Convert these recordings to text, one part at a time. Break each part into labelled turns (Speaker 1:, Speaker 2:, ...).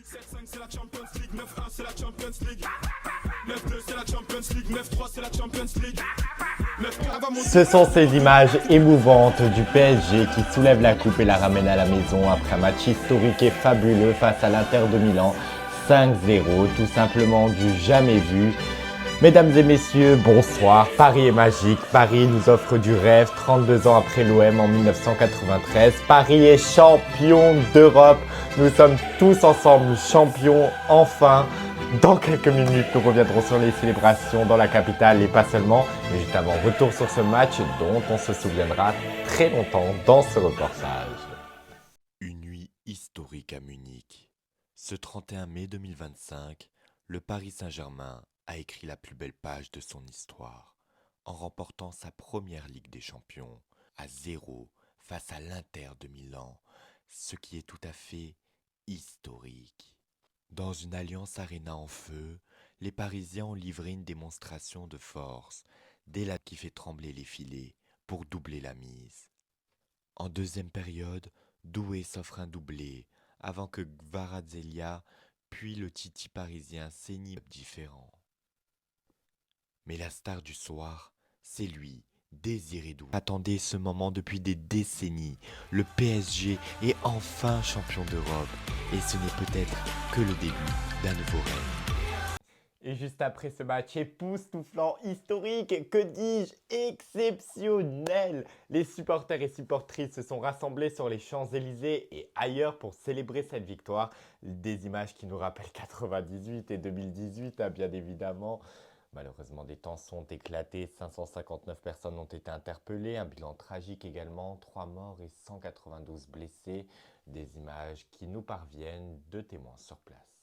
Speaker 1: 7-5 c'est la Champions League, 9-1 c'est la Champions League, 9-2 c'est la Champions League, 9-3 c'est la Champions League.
Speaker 2: Ce sont ces images émouvantes du PSG qui soulève la coupe et la ramène à la maison après un match historique et fabuleux face à l'Inter de Milan. 5-0, tout simplement du jamais vu. Mesdames et messieurs, bonsoir. Paris est magique. Paris nous offre du rêve 32 ans après l'OM en 1993. Paris est champion d'Europe. Nous sommes tous ensemble champions enfin. Dans quelques minutes, nous reviendrons sur les célébrations dans la capitale et pas seulement. Mais juste avant, retour sur ce match dont on se souviendra très longtemps dans ce reportage.
Speaker 3: Une nuit historique à Munich. Ce 31 mai 2025, le Paris Saint-Germain a écrit la plus belle page de son histoire en remportant sa première Ligue des Champions à 0 face à l'Inter de Milan, ce qui est tout à fait historique. Dans une Allianz Arena en feu, les Parisiens ont livré une démonstration de force dès la qui fait trembler les filets pour doubler la mise. En deuxième période, Doué s'offre un doublé avant que Kvaratskhelia puis le Titi parisien saignent différent. Mais la star du soir, c'est lui, Désiré Doué. Attendez ce moment depuis des décennies. Le PSG est enfin champion d'Europe et ce n'est peut-être que le début d'un nouveau rêve.
Speaker 2: Et juste après ce match époustouflant, historique, que dis-je, exceptionnel, les supporters et supportrices se sont rassemblés sur les Champs-Élysées et ailleurs pour célébrer cette victoire. Des images qui nous rappellent 98 et 2018, bien évidemment. Malheureusement, des tensions ont éclaté, 559 personnes ont été interpellées, un bilan tragique également, 3 morts et 192 blessés. Des images qui nous parviennent de témoins sur place.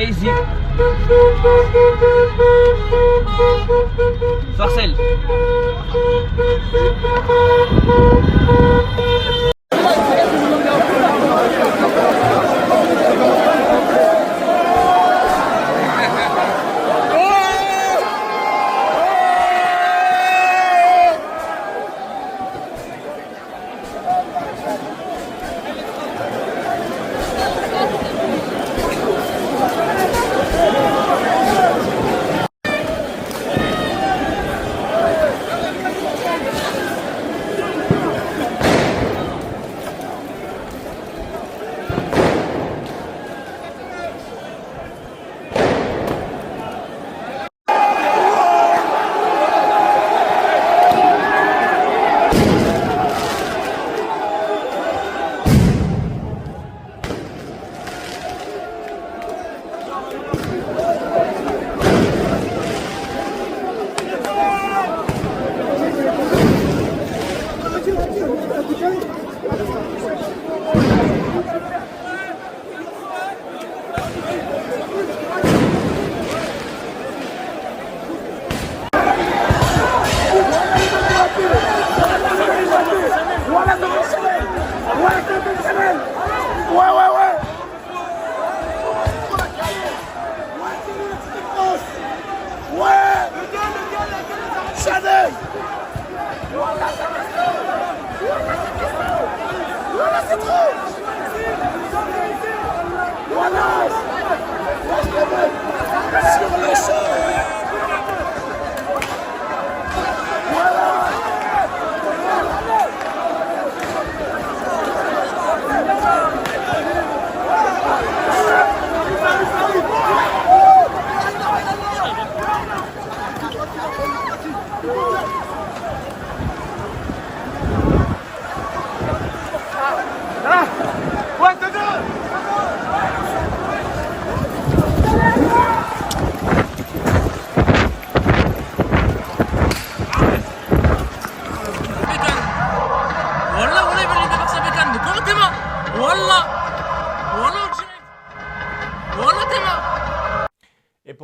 Speaker 4: Easy. Farcelle.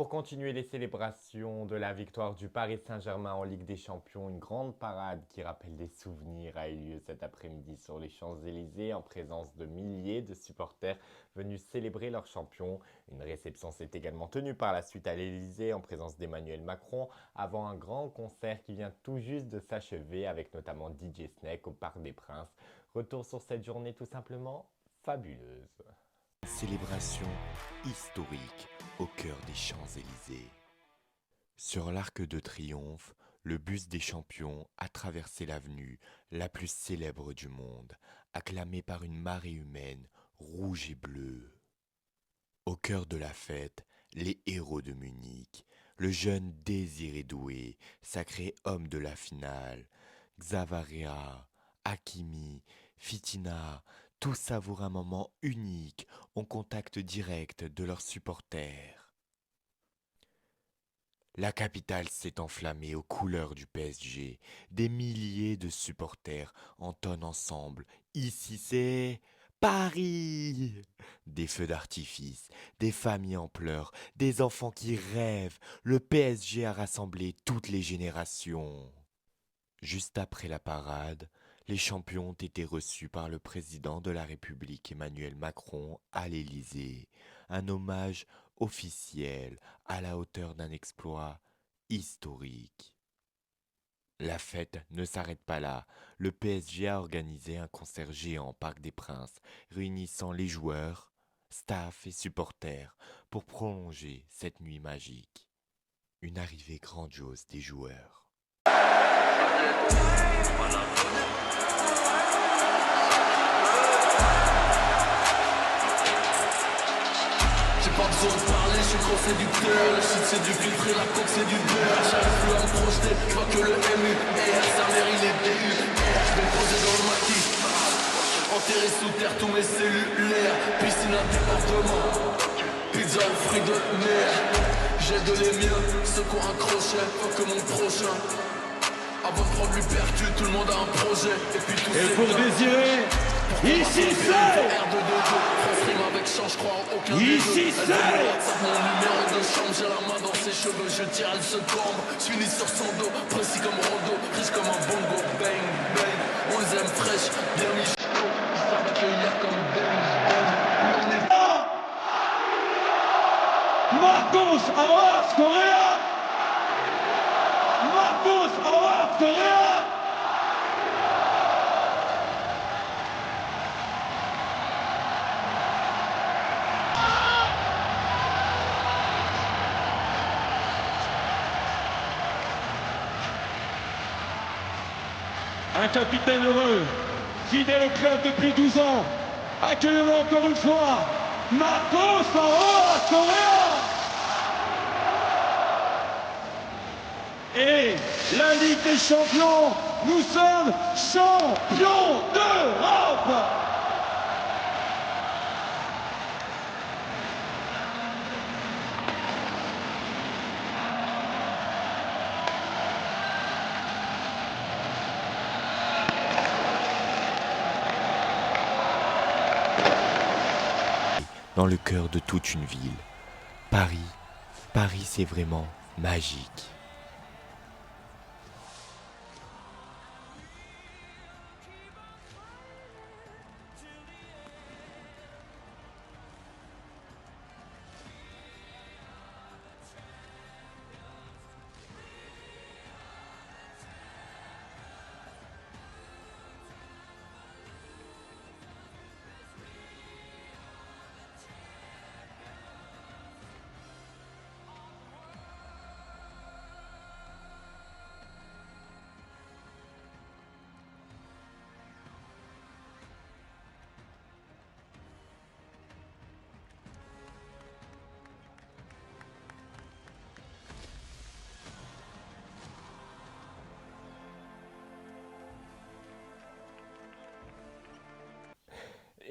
Speaker 2: pour continuer les célébrations de la victoire du Paris Saint-Germain en Ligue des Champions, une grande parade qui rappelle des souvenirs a eu lieu cet après-midi sur les Champs-Élysées en présence de milliers de supporters venus célébrer leur champion. Une réception s'est également tenue par la suite à l'Élysée en présence d'Emmanuel Macron avant un grand concert qui vient tout juste de s'achever avec notamment DJ Snake au Parc des Princes. Retour sur cette journée tout simplement fabuleuse.
Speaker 3: Célébration historique au cœur des Champs-Élysées. Sur l'Arc de Triomphe, le bus des champions a traversé l'avenue la plus célèbre du monde, acclamée par une marée humaine rouge et bleue. Au cœur de la fête, les héros de Munich, le jeune Désiré Doué, sacré homme de la finale, Xavaria, Hakimi, Fitina, tous savourent un moment unique en contact direct de leurs supporters. La capitale s'est enflammée aux couleurs du PSG. Des milliers de supporters entonnent ensemble. Ici c'est Paris! Des feux d'artifice, des familles en pleurs, des enfants qui rêvent. Le PSG a rassemblé toutes les générations. Juste après la parade, les champions ont été reçus par le président de la République Emmanuel Macron à l'Élysée. Un hommage officiel à la hauteur d'un exploit historique. La fête ne s'arrête pas là. Le PSG a organisé un concert géant au Parc des Princes, réunissant les joueurs, staff et supporters pour prolonger cette nuit magique. Une arrivée grandiose des joueurs.
Speaker 5: J'ai pas besoin de parler, je suis gros séducteur. Le shit c'est du filtre et la coke c'est du beurre. J'arrive plus à me projeter, je vois que le MU sa mère il est DU. Je vais me poser dans le maquis, enterré sous terre tous mes cellulaires. Piscine à débordement, pizza aux fruits de mer. J'aide les miens, ceux qui ont un crochet, faut que mon prochain. Avant de prendre l'hypertu, tout le monde a un projet. Et puis tout
Speaker 6: Et
Speaker 5: c'est
Speaker 6: pour
Speaker 5: bien.
Speaker 6: désirer, ici c'est Ici c'est
Speaker 5: Mon numéro de chambre, j'ai la main dans ses cheveux, je tire, elle se tombe. Je finis sur son dos, précis comme Rondo, riche comme un bongo, bang, bang. On les aime fraîches, bien mis chaud, ils savent accueillir comme bang, bang.
Speaker 6: Marcos Aras Correa. Marcos Aras Correa. Un capitaine heureux, fidèle au club depuis 12 ans. Accueillons encore une fois Marcos Aras Correa. Et la Ligue des Champions, nous sommes champions d'Europe.
Speaker 3: Dans le cœur de toute une ville. Paris c'est vraiment magique.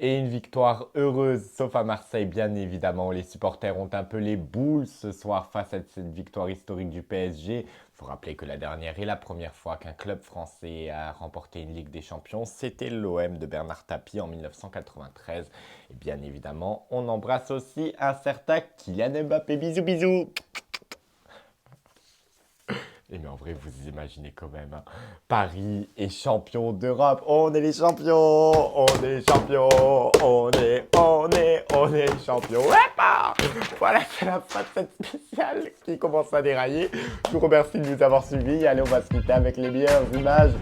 Speaker 2: Et une victoire heureuse, sauf à Marseille bien évidemment. Les supporters ont un peu les boules ce soir face à cette victoire historique du PSG. Il faut rappeler que la dernière et la première fois qu'un club français a remporté une Ligue des Champions, c'était l'OM de Bernard Tapie en 1993. Et bien évidemment, on embrasse aussi un certain Kylian Mbappé. Bisous bisous. Et mais en vrai, vous imaginez quand même, hein. Paris est champion d'Europe. On est les champions. On est les champions. On est les champions. Ouais, bah voilà, c'est la fin de cette spéciale qui commence à dérailler. Je vous remercie de nous avoir suivis. Allez, on va se quitter avec les meilleures images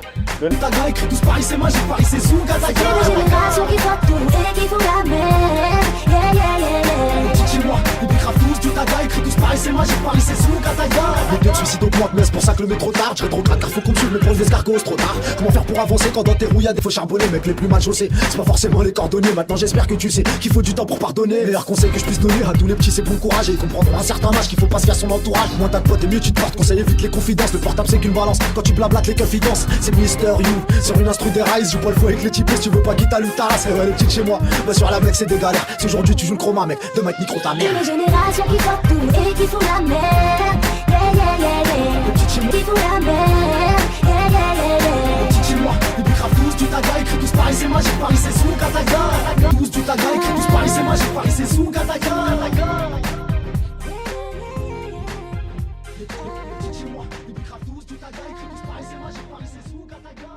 Speaker 2: de
Speaker 7: Taga écrit tous Paris c'est magique, Paris c'est Zouga
Speaker 8: C'est la génération qui voit tout et qui fout la merde. Yeah, yeah, yeah, yeah.
Speaker 7: Chez moi, les bicraves tous du Taga écrit tous Paris c'est magique, Paris c'est Zouga Taga. Les deux de suicide augmentent, mais c'est pour ça que le métro tarde. Je trop car faut qu'on me suive, mais pour les escargots c'est trop tard. Comment faire pour avancer quand dans tes roues y'a des faux charbonnés, mec les plus mal chaussés. C'est pas forcément les cordonniers, maintenant j'espère que tu sais qu'il faut du temps pour pardonner. Meilleur conseil que je puisse donner à tous les petits c'est bon courage. Et ils comprendront un certain âge qu'il faut pas se faire son entourage. Moins t'as de potes et mieux tu te portes, conseil évite les confidences. Le portable c'est qu'une balance, quand tu blablates les confidences. C'est Mister You, sur une instru des Rise. Joue pas le fou avec les types si tu veux pas quitter à l'outas. Et ouais les petites chez moi, bah sur la mec c'est des galères. Si aujourd'hui tu joues le chroma mec, demain te micro ta mère.
Speaker 8: Une génération qui voit tout et qui fout la merde. Yeah, yeah, yeah, yeah.
Speaker 7: Les petites chez moi,
Speaker 8: Qui fout la merde. Yeah, yeah, yeah, yeah.
Speaker 7: les petites chez moi, les bicraves tous du Taga écrit tous Paris c'est magique, Paris c'est Zouga Taga. Tous du Taga écrit tous Paris c'est magique, Paris c'est Zouga Taga. Les petites chez moi, les bicraves tous du Taga écrit tous Paris c'est magique, Paris c'est Zouga Taga.